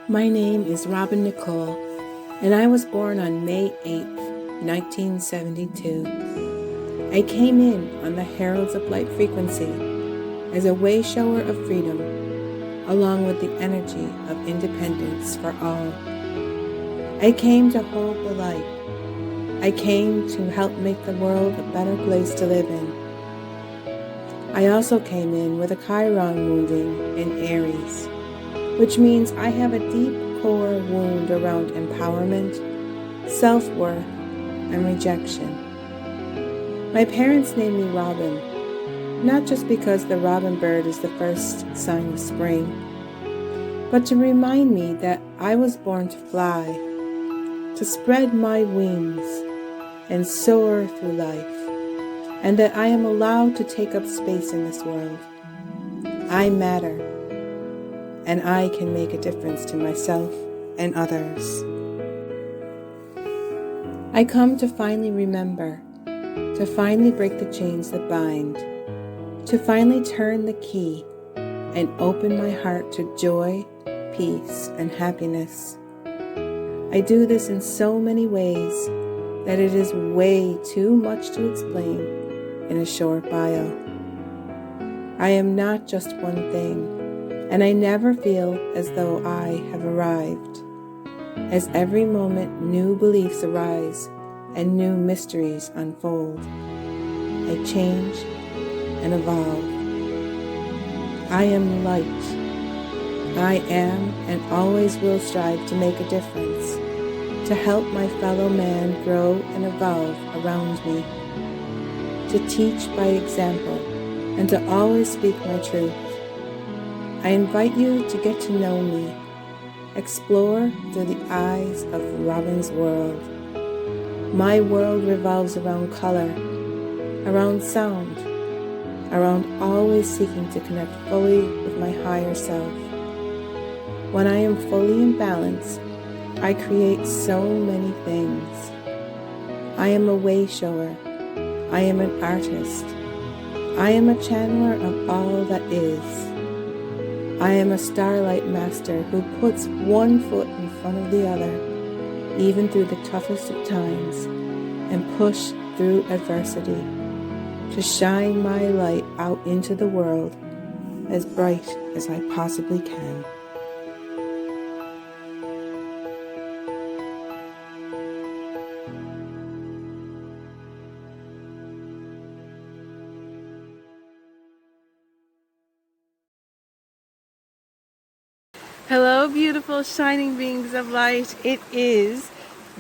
My name is Robin Nicole, and I was born on May 8th, 1972. I came in on the Heralds of Light frequency as a way shower of freedom, along with the energy of independence for all. I came to hold the light. I came to help make the world a better place to live in. I also came in with a Chiron wounding in Aries, which means I have a deep core wound around empowerment, self-worth, and rejection. My parents named me Robin, not just because the robin bird is the first sign of spring, but to remind me that I was born to fly, to spread my wings and soar through life, and that I am allowed to take up space in this world. I matter, and I can make a difference to myself and others. I come to finally remember, to finally break the chains that bind, to finally turn the key and open my heart to joy, peace, and happiness. I do this in so many ways that it is way too much to explain in a short bio. I am not just one thing, and I never feel as though I have arrived. As every moment new beliefs arise and new mysteries unfold, I change and evolve. I am light. I am and always will strive to make a difference, to help my fellow man grow and evolve around me, to teach by example, and to always speak my truth. I invite you to get to know me, explore through the eyes of Robin's world. My world revolves around color, around sound, around always seeking to connect fully with my higher self. When I am fully in balance, I create so many things. I am a way shower. I am an artist. I am a channeler of all that is. I am a starlight master who puts one foot in front of the other, even through the toughest of times, and push through adversity, to shine my light out into the world as bright as I possibly can. Hello, beautiful shining beings of light. It is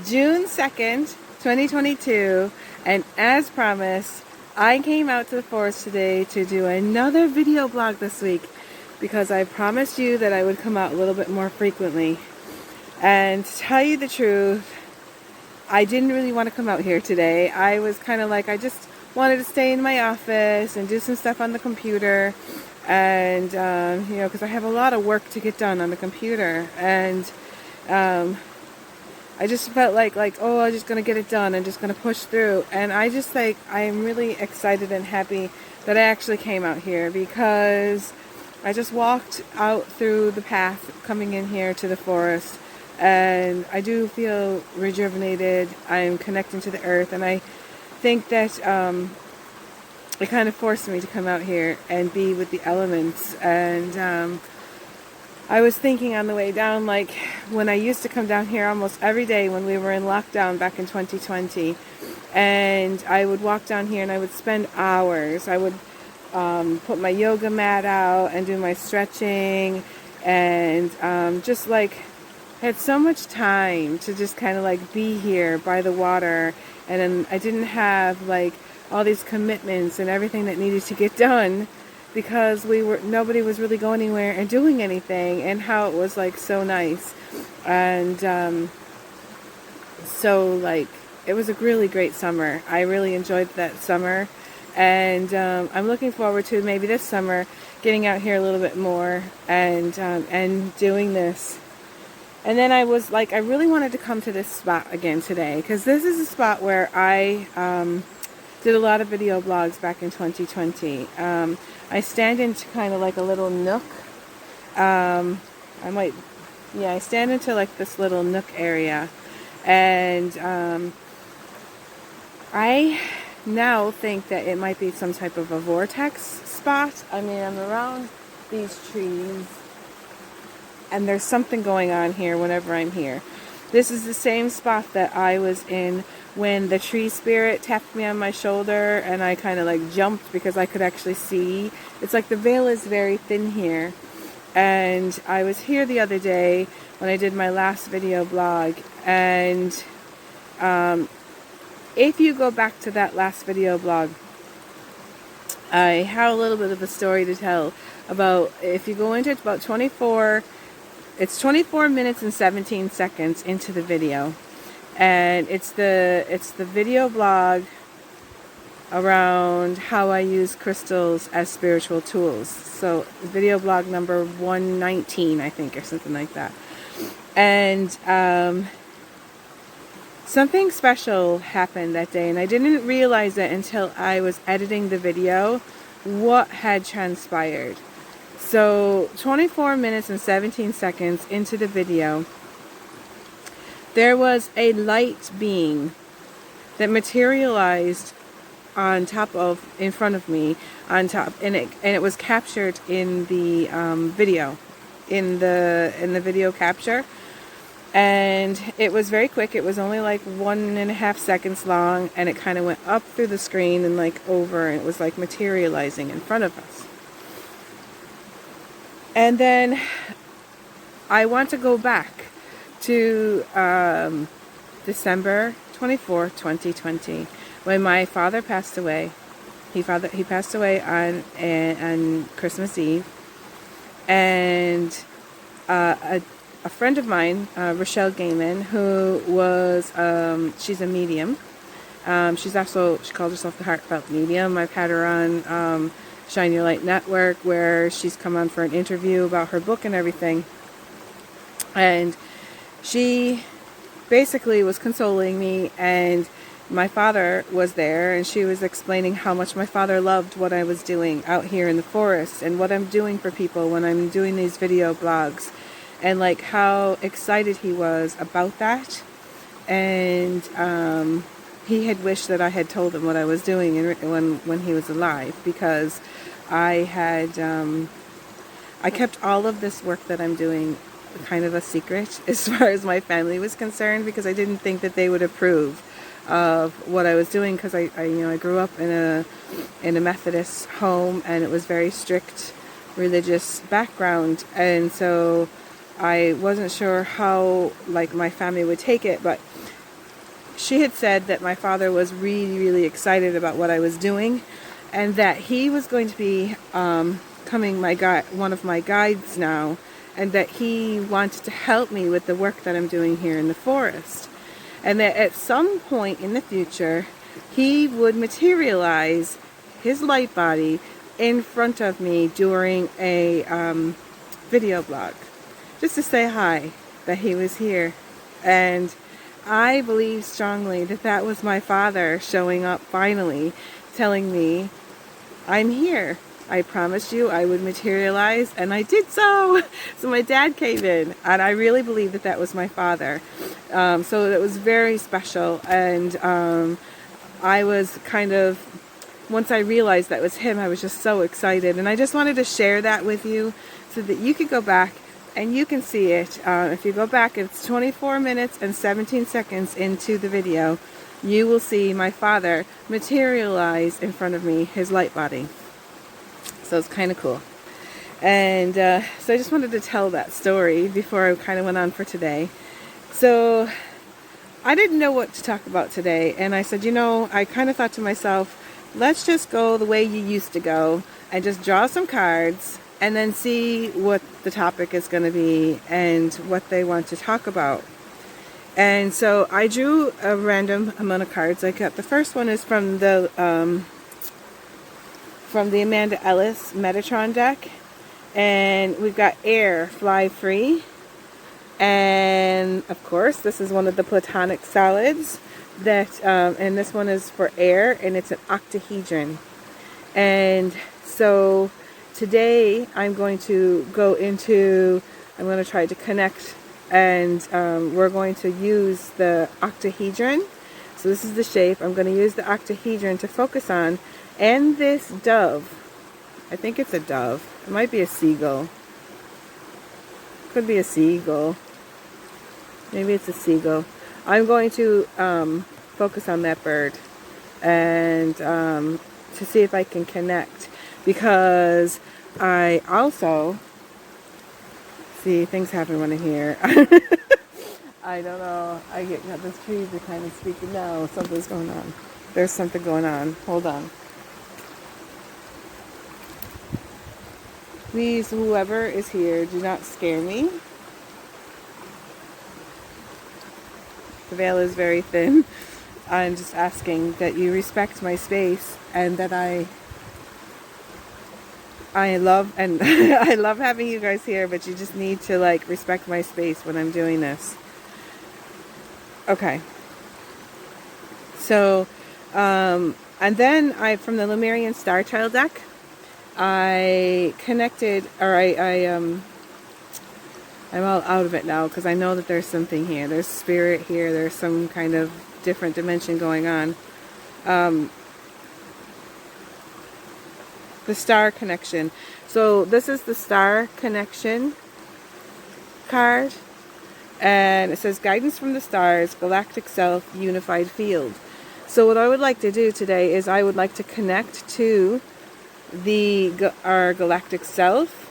June 2nd, 2022, and as promised, I came out to the forest today to do another video blog this week because I promised you that I would come out a little bit more frequently. And to tell you the truth, I didn't really want to come out here today. I was kind of like, I just wanted to stay in my office and do some stuff on the computer. And, because I have a lot of work to get done on the computer. And I just felt like, oh, I'm just going to get it done. I'm just going to push through. And I'm really excited and happy that I actually came out here because I just walked out through the path coming in here to the forest. And I do feel rejuvenated. I'm connecting to the earth. And I think that it kind of forced me to come out here and be with the elements. And I was thinking on the way down, like when I used to come down here almost every day when we were in lockdown back in 2020, and I would walk down here and I would spend hours. I would put my yoga mat out and do my stretching, and just like had so much time to just kind of like be here by the water. And then I didn't have like all these commitments and everything that needed to get done because nobody was really going anywhere and doing anything, and how it was like so nice. And so like it was a really great summer. I really enjoyed that summer, and I'm looking forward to maybe this summer getting out here a little bit more and doing this. And then I was like, I really wanted to come to this spot again today because this is a spot where I did a lot of video blogs back in 2020. I stand into kind of like a little nook. I might Yeah, I stand into like this little nook area, and I now think that it might be some type of a vortex spot. I mean, I'm around these trees, and there's something going on here whenever I'm here. This is the same spot that I was in when the tree spirit tapped me on my shoulder, and I kind of like jumped because I could actually see. It's like the veil is very thin here. And I was here the other day when I did my last video blog, and if you go back to that last video blog, I have a little bit of a story to tell about, if you go into it, about 24 minutes and 17 seconds into the video, and it's the video blog around how I use crystals as spiritual tools. So video blog number 119, I think, or something like that. And something special happened that day, and I didn't realize it until I was editing the video what had transpired. So 24 minutes and 17 seconds into the video, there was a light being that materialized on top of, in front of me, on top, and it was captured in the video, in the video capture, and it was very quick. It was only like 1.5 seconds long, and it kind of went up through the screen and like over, and it was like materializing in front of us. And then I want to go back to December 24th, 2020. When my father passed away. He passed away on Christmas Eve, and a friend of mine, Rochelle Gaiman, who was she's a medium. She calls herself the Heartfelt Medium. I've had her on Shine Your Light Network, where she's come on for an interview about her book and everything, and she basically was consoling me, and my father was there, and she was explaining how much my father loved what I was doing out here in the forest and what I'm doing for people when I'm doing these video blogs, and like how excited he was about that. And he had wished that I had told him what I was doing when he was alive, because I kept all of this work that I'm doing kind of a secret as far as my family was concerned, because I didn't think that they would approve of what I was doing, because I grew up in a Methodist home, and it was very strict religious background, and so I wasn't sure how like my family would take it. But she had said that my father was really, really excited about what I was doing, and that he was going to be becoming one of my guides now, and that he wanted to help me with the work that I'm doing here in the forest. And that at some point in the future, he would materialize his light body in front of me during a video blog, just to say hi, that he was here. And I believe strongly that that was my father showing up finally, telling me, I'm here. I promised you I would materialize, and I did so. So my dad came in, and I really believe that that was my father. So it was very special, and I was kind of, once I realized that was him, I was just so excited, and I just wanted to share that with you so that you could go back and you can see it. If you go back, it's 24 minutes and 17 seconds into the video, you will see my father materialize in front of me, his light body. So it's kind of cool. And so I just wanted to tell that story before I kind of went on for today. So I didn't know what to talk about today, and I said, I kind of thought to myself, let's just go the way you used to go and just draw some cards and then see what the topic is going to be and what they want to talk about. And so I drew a random amount of cards. I got the first one is from the Amanda Ellis Metatron deck, and we've got Air, Fly Free, and of course this is one of the Platonic solids that and this one is for air, and it's an octahedron. And so today I'm going to go into I'm going to try to connect, and we're going to use the octahedron. So this is the shape. I'm going to use the octahedron to focus on, and this dove. I think it's a dove. It might be a seagull. Could be a seagull. Maybe it's a seagull. I'm going to focus on that bird, and to see if I can connect, because I also see things happen when I'm here. I don't know. I get this trees are kind of speaking now. Something's going on. There's something going on. Hold on. Please, whoever is here, do not scare me. The veil is very thin. I'm just asking that you respect my space, and that I love, and I love having you guys here, but you just need to like respect my space when I'm doing this. Okay. So, and then from the Lemurian Star Child deck, I connected, or I'm all out of it now, because I know that there's something here. There's spirit here. There's some kind of different dimension going on. The star connection. So this is the star connection card, and it says guidance from the stars, galactic self, unified field. So what I would like to do today is I would like to connect to our galactic self,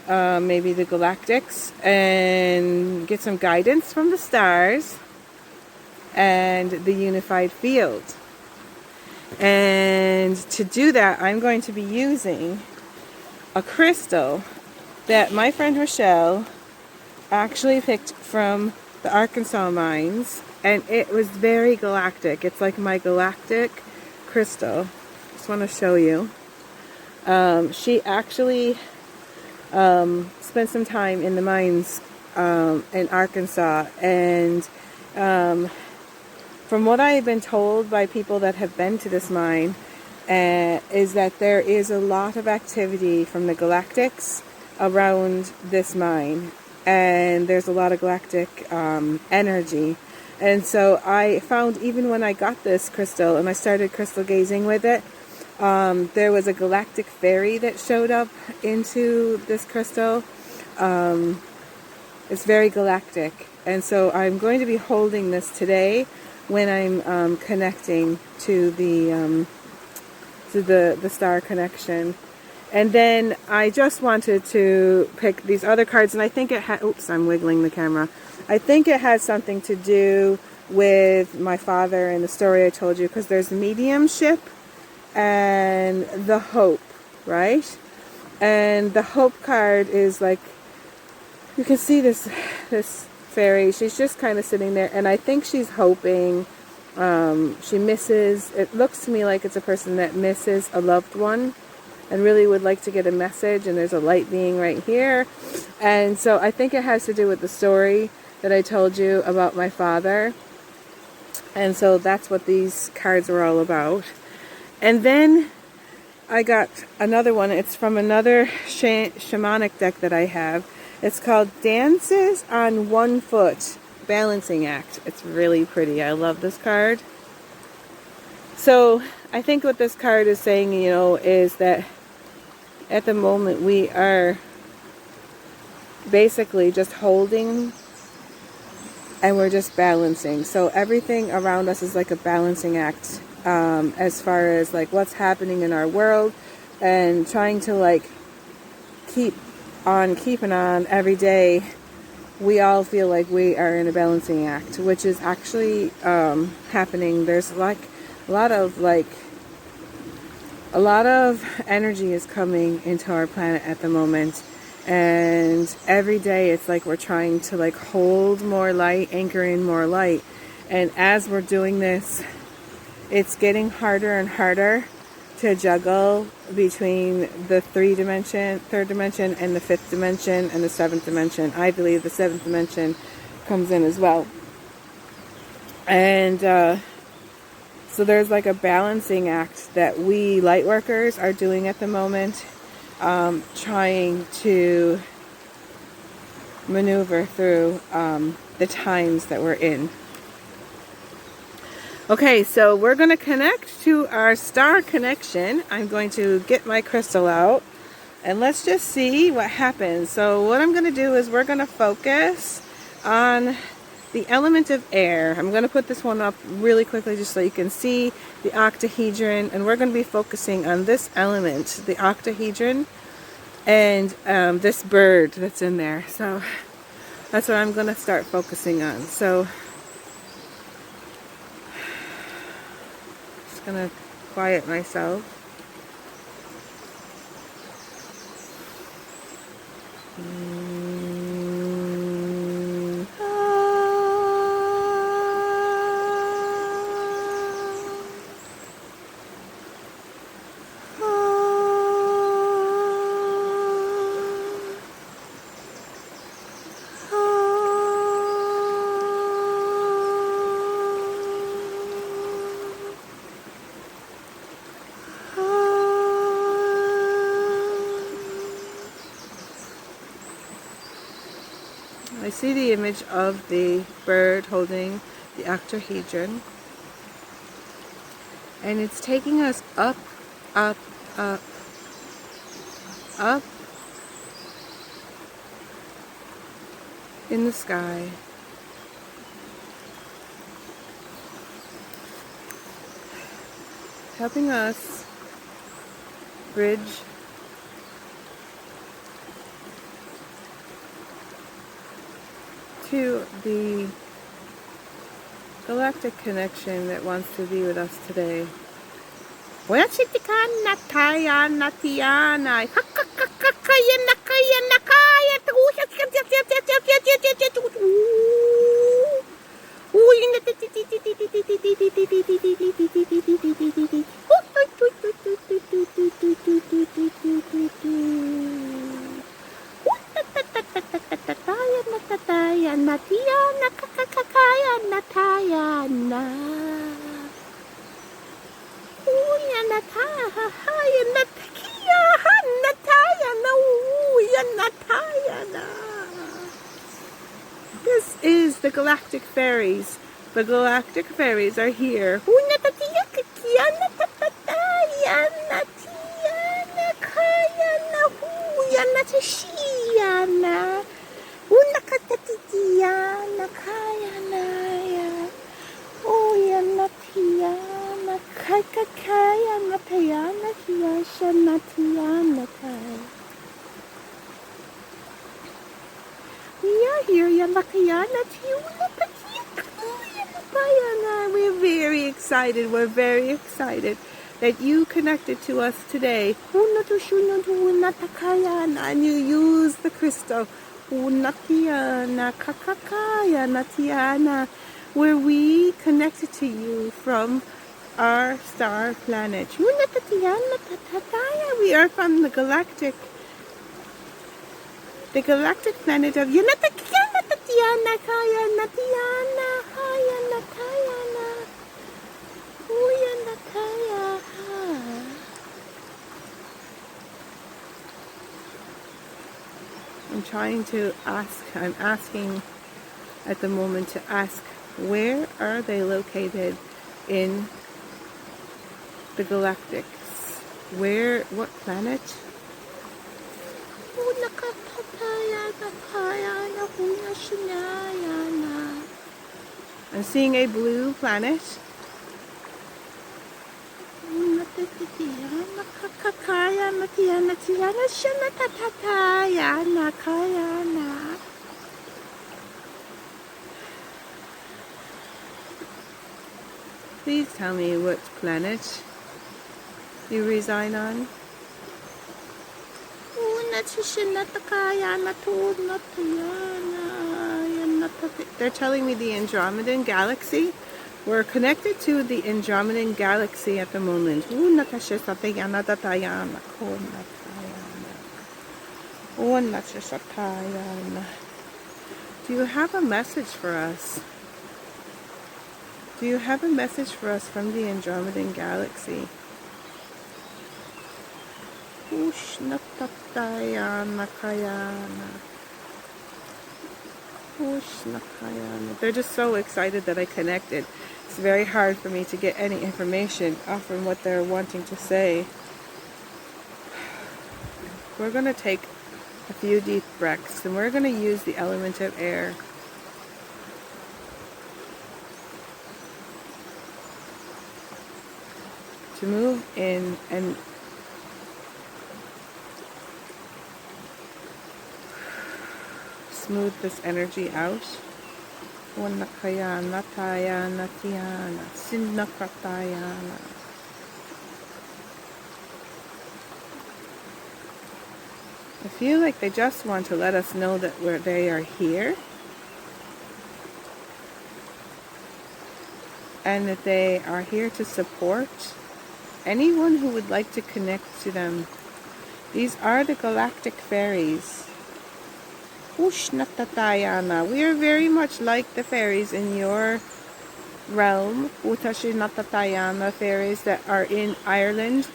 maybe the galactics, and get some guidance from the stars and the unified field. And to do that, I'm going to be using a crystal that my friend Rochelle actually picked from the Arkansas mines, and it was very galactic. It's like my galactic crystal. Just want to show you. She actually spent some time in the mines in Arkansas, and from what I have been told by people that have been to this mine, is that there is a lot of activity from the galactics around this mine, and there's a lot of galactic energy. And so I found, even when I got this crystal and I started crystal gazing with it, there was a galactic fairy that showed up into this crystal. It's very galactic, and so I'm going to be holding this today when I'm connecting to the star connection. And then I just wanted to pick these other cards, and I think it oops, I'm wiggling the camera. I think it has something to do with my father and the story I told you, because there's mediumship and the hope, right? And the hope card is like, you can see this fairy. She's just kind of sitting there, and I think she's hoping. She misses, it looks to me like it's a person that misses a loved one and really would like to get a message, and there's a light being right here. And so I think it has to do with the story that I told you about my father. And so that's what these cards are all about. And then I got another one. It's from another shamanic deck that I have. It's called Dances on One Foot, Balancing Act. It's really pretty. I love this card. So I think what this card is saying, you know, is that at the moment we are basically just holding, and we're just balancing. So everything around us is like a balancing act, as far as like what's happening in our world, and trying to like keeping on every day. We all feel like we are in a balancing act, which is actually happening. There's like a lot of energy is coming into our planet at the moment, and every day it's like we're trying to like hold more light, anchor in more light. And as we're doing this, it's getting harder and harder to juggle between the third dimension, and the fifth dimension, and the seventh dimension. I believe the seventh dimension comes in as well. And so there's like a balancing act that we light workers are doing at the moment, trying to maneuver through the times that we're in. Okay, so we're going to connect to our star connection. I'm going to get my crystal out and let's just see what happens. So what I'm going to do is we're going to focus on the element of air. I'm going to put this one up really quickly just so you can see the octahedron, and we're going to be focusing on this element, the octahedron, and this bird that's in there. So that's what I'm going to start focusing on. So just going to quiet myself. I see the image of the bird holding the octahedron, and it's taking us up, up, up, up in the sky. Helping us bridge to the galactic connection that wants to be with us today. This is the Galactic Fairies. The Galactic Fairies are here. We're very excited that you connected to us today. And you use the crystal where we connected to you from our star planet. We are from the galactic planet of I'm asking at the moment to ask, where are they located in the galactics? What planet? I'm seeing a blue planet. Please tell me what planet you reside on. They're telling me the Andromedan Galaxy. We're connected to the Andromedan Galaxy at the moment. Do you have a message for us? Do you have a message for us from the Andromedan Galaxy? They're just so excited that I connected. It's very hard for me to get any information from what they're wanting to say. We're going to take a few deep breaths, and we're going to use the element of air. To move in and smooth this energy out. I feel like they just want to let us know that they are here, and that they are here to support anyone who would like to connect to them. These are the Galactic Fairies. We are very much like the fairies in your realm. Fairies that are in Ireland.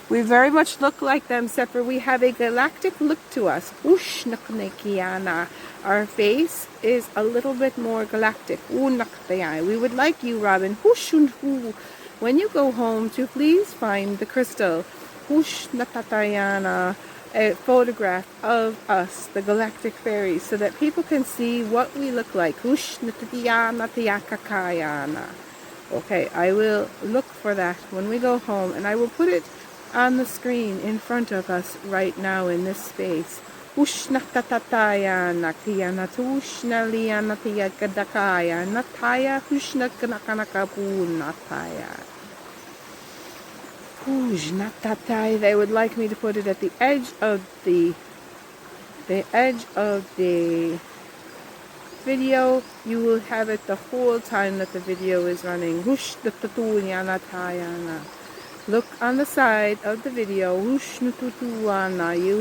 We very much look like them, except for we have a galactic look to us. Our face is a little bit more galactic. We would like you, Robin, when you go home, to please find the crystal, a photograph of us, the Galactic Fairies, so that people can see what we look like. Okay, I will look for that when we go home, and I will put it on the screen in front of us right now in this space. They would like me to put it at the edge of the video. You will have it the whole time that the video is running. Look on the side of the video. You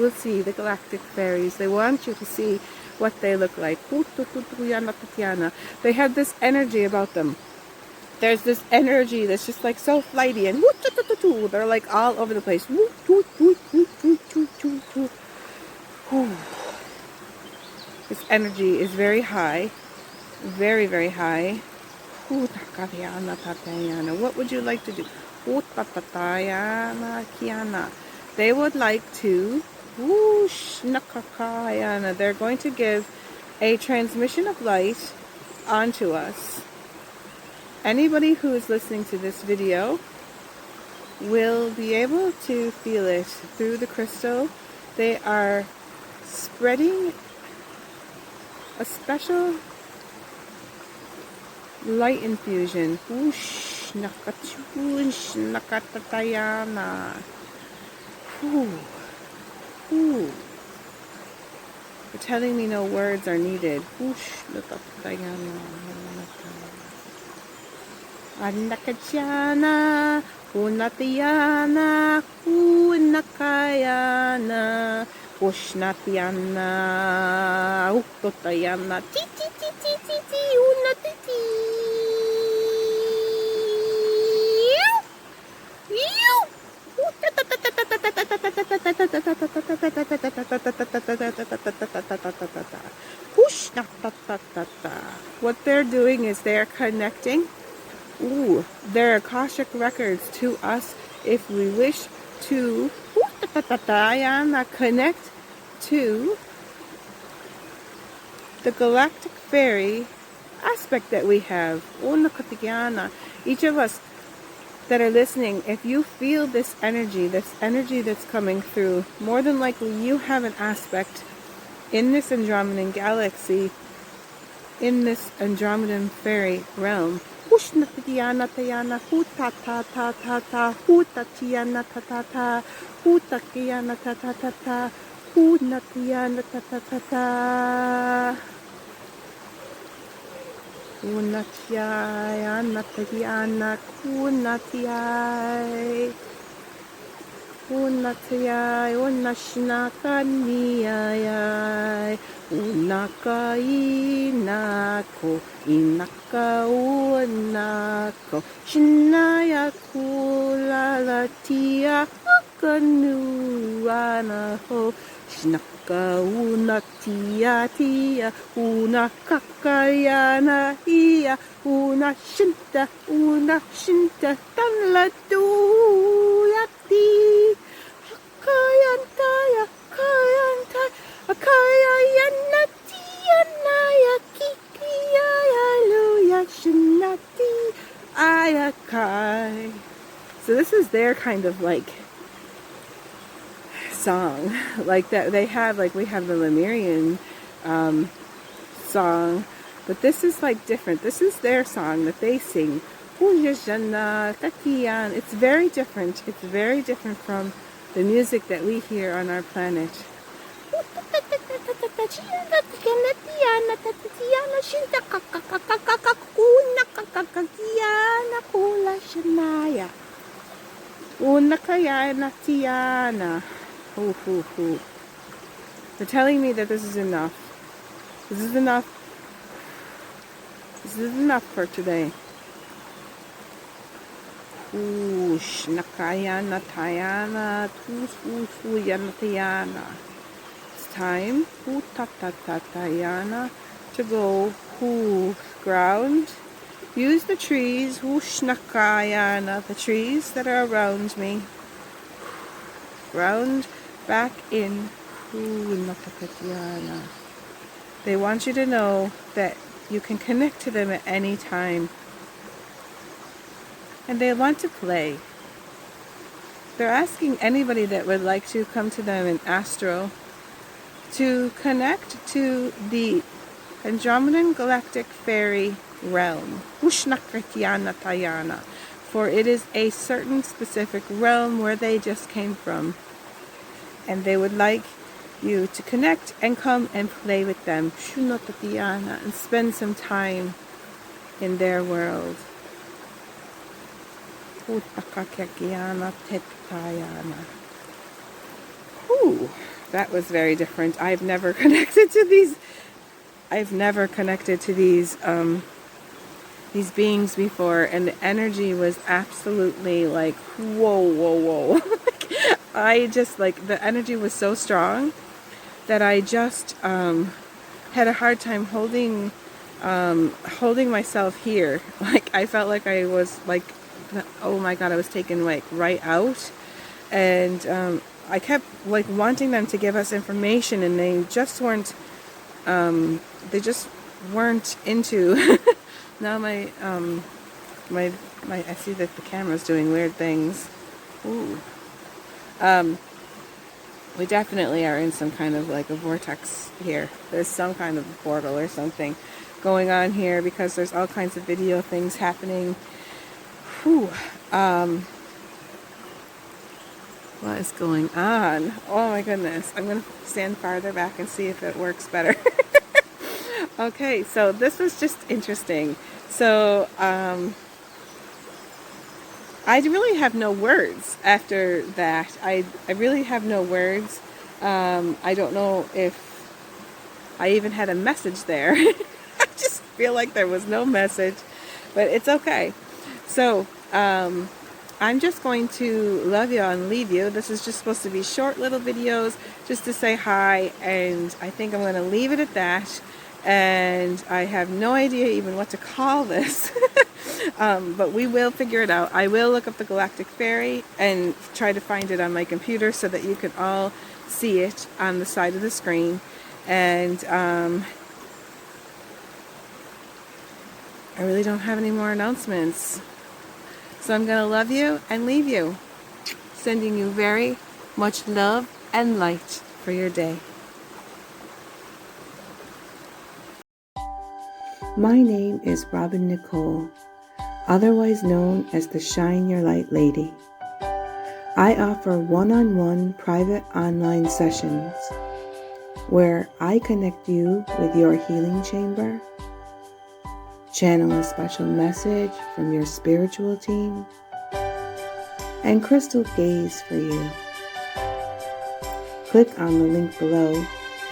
will see the Galactic Fairies. They want you to see what they look like. They have this energy about them. There's this energy that's just like so flighty, and they're like all over the place. This energy is very high, very, very high. What would you like to do? They would like to, they're going to give a transmission of light onto us. Anybody who is listening to this video will be able to feel it through the crystal. They are spreading a special light infusion. They're telling me no words are needed. Anakachana, Unatiana, Unakayana, Ushnatiana, Ukotayana, Titi, Unatiti. What they're doing is they're connecting their Akashic records to us if we wish to connect to the Galactic Fairy aspect that we have. Each of us that are listening, if you feel this energy that's coming through, more than likely you have an aspect in this Andromedan galaxy, in this Andromedan fairy realm. Ushnatiana tayana huta ta ta ta ta huta tiana ta ta ta huta kiana ta ta ta ta hunatiana ta ta ta ta unatiana tayana kunatiai unatiai unashnakaniai unakainako inakaunako shinaya kulalatia nuana ho. Shnaka una tia tia, una kakayana ia, una shinta, tanla duyati. Kayantaya, kayantaya, kayayana tianaya, kikiyaya, luya, shinati, ayakai. So this is their kind of like song, like that they have, like we have the Lemurian song, but this is like different. This is their song that they sing. It's very different. It's very different from the music that we hear on our planet. They're telling me that this is enough. This is enough. This is enough for today. Shnakayana tayana yanatayana. It's time to go ground. Use the trees, shnakayana, the trees that are around me. Ground back in. They want you to know that you can connect to them at any time. And they want to play. They're asking anybody that would like to come to them in astral to connect to the Andromedon Galactic Fairy realm. For it is a certain specific realm where they just came from. And they would like you to connect and come and play with them. And spend some time in their world. Ooh, that was very different. I've never connected to these. I've never connected to these beings before, and the energy was absolutely like whoa. I just like the energy was so strong that I just had a hard time holding myself here. Like I felt like I was like, oh my god, I was taken like right out, and I kept like wanting them to give us information, and they just weren't into. Now my I see that the camera's doing weird things. Ooh. We definitely are in some kind of like a vortex here. There's some kind of portal or something going on here because there's all kinds of video things happening. Whew. What is going on? Oh my goodness. I'm going to stand farther back and see if it works better. Okay, so this was just interesting. So, I really have no words after that. I really have no words. I don't know if I even had a message there. I just feel like there was no message, but it's okay. So, I'm just going to love you and leave you. This is just supposed to be short little videos just to say hi, and I think I'm going to leave it at that. And I have no idea even what to call this. But we will figure it out. I will look up the Galactic Fairy and try to find it on my computer so that you can all see it on the side of the screen. And I really don't have any more announcements. So I'm going to love you and leave you. Sending you very much love and light for your day. My name is Robin Nicole, otherwise known as the Shine Your Light Lady. I offer one-on-one private online sessions where I connect you with your healing chamber, channel a special message from your spiritual team, and crystal gaze for you. Click on the link below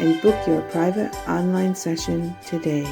and book your private online session today.